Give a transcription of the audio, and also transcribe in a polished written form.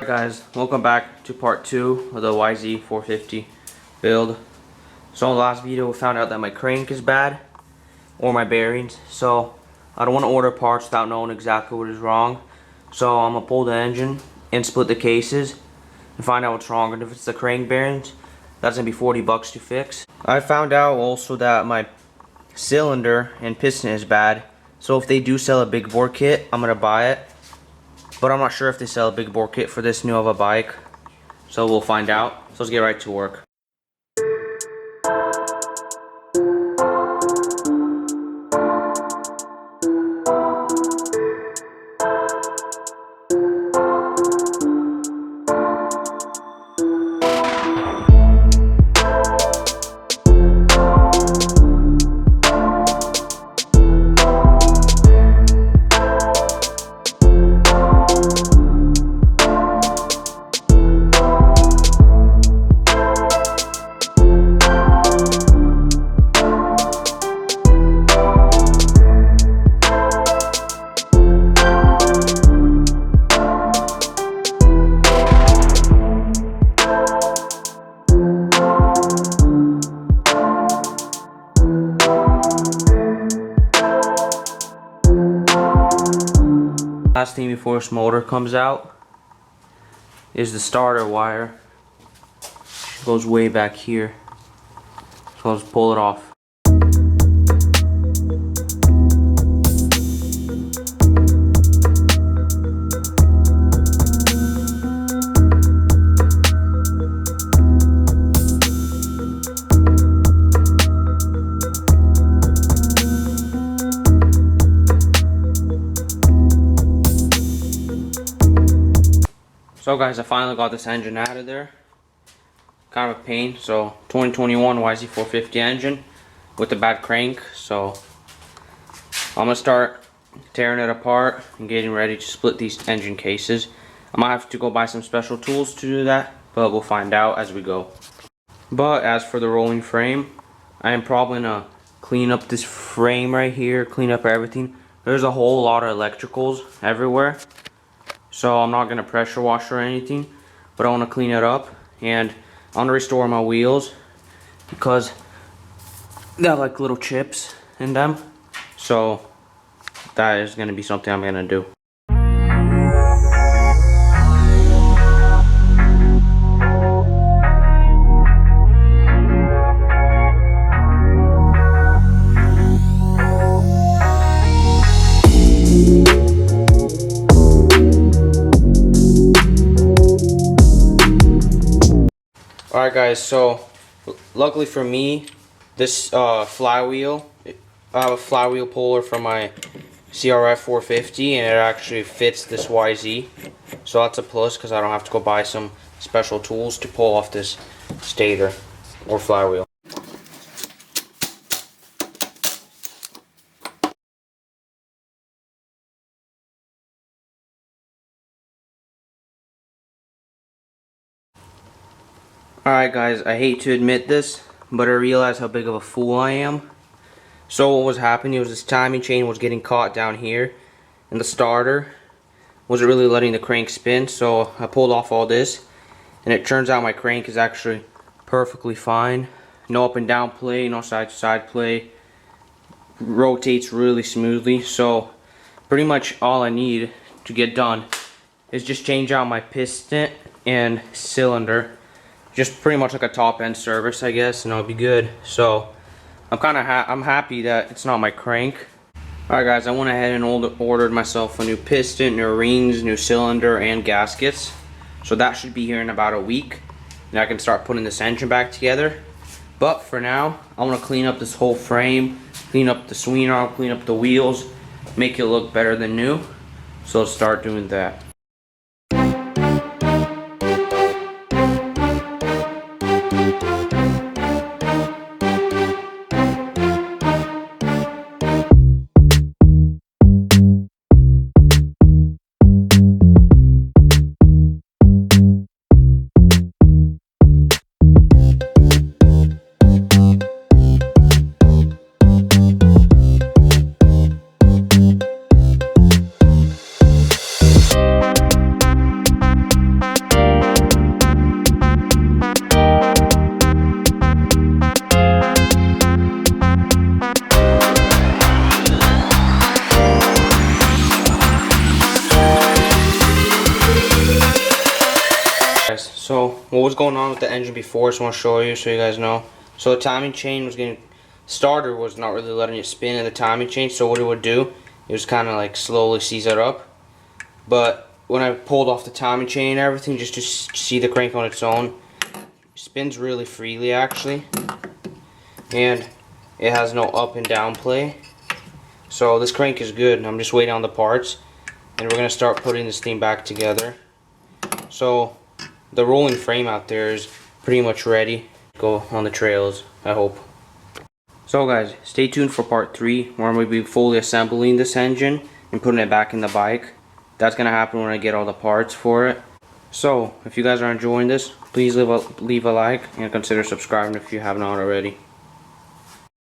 Guys, welcome back to part 2 of the YZ450 build. So in the last video we found out that my crank is bad, or my bearings, so I don't want to order parts without knowing exactly what is wrong. So I'm going to pull the engine and split the cases and find out what's wrong, and if it's the crank bearings, that's going to be $40 to fix. I found out also that my cylinder and piston is bad, so if they do sell a big bore kit, I'm going to buy it. But I'm not sure if they sell a big bore kit for this new of a bike, so we'll find out. So let's get right to work. Last thing before this motor comes out is the starter wire. It goes way back here, so let's pull it off. So guys, I finally got this engine out of there. Kind of a pain. So 2021 YZ450 engine with the bad crank. So I'm gonna start tearing it apart and getting ready to split these engine cases. I might have to go buy some special tools to do that, but we'll find out as we go. But as for the rolling frame, I am probably gonna clean up this frame right here, clean up everything. There's a whole lot of electricals everywhere. So I'm not going to pressure wash or anything, but I want to clean it up, and I want to restore my wheels because they have like little chips in them. So that is going to be something I'm going to do. Alright guys, so luckily for me, this flywheel, I have a flywheel puller from my YZ450 and it actually fits this YZ. So that's a plus because I don't have to go buy some special tools to pull off this stator or flywheel. Alright guys, I hate to admit this, but I realized how big of a fool I am. So what was happening was this timing chain was getting caught down here, and the starter wasn't really letting the crank spin, so I pulled off all this, and it turns out my crank is actually perfectly fine. No up and down play, no side to side play, rotates really smoothly. So pretty much all I need to get done is just change out my piston and cylinder. Just pretty much like a top end service, I guess, and it'll be good. So I'm happy that it's not my crank. Alright guys, I went ahead and ordered myself a new piston, new rings, new cylinder, and gaskets. So that should be here in about a week, and I can start putting this engine back together. But for now, I want to clean up this whole frame, clean up the swing arm, clean up the wheels, make it look better than new. So let's start doing that. So what was going on with the engine before, so I want to show you so you guys know. So the timing chain was getting, starter was not really letting it spin in the timing chain, so what it would do, it was kind of like slowly seize it up. But when I pulled off the timing chain and everything, just to see the crank on its own, it spins really freely actually. And it has no up and down play. So this crank is good. I'm just waiting on the parts. And we're going to start putting this thing back together. So the rolling frame out there is pretty much ready to go on the trails, I hope. So guys, stay tuned for part 3 where I'm going to be fully assembling this engine and putting it back in the bike. That's going to happen when I get all the parts for it. So if you guys are enjoying this, please leave a like and consider subscribing if you haven't already.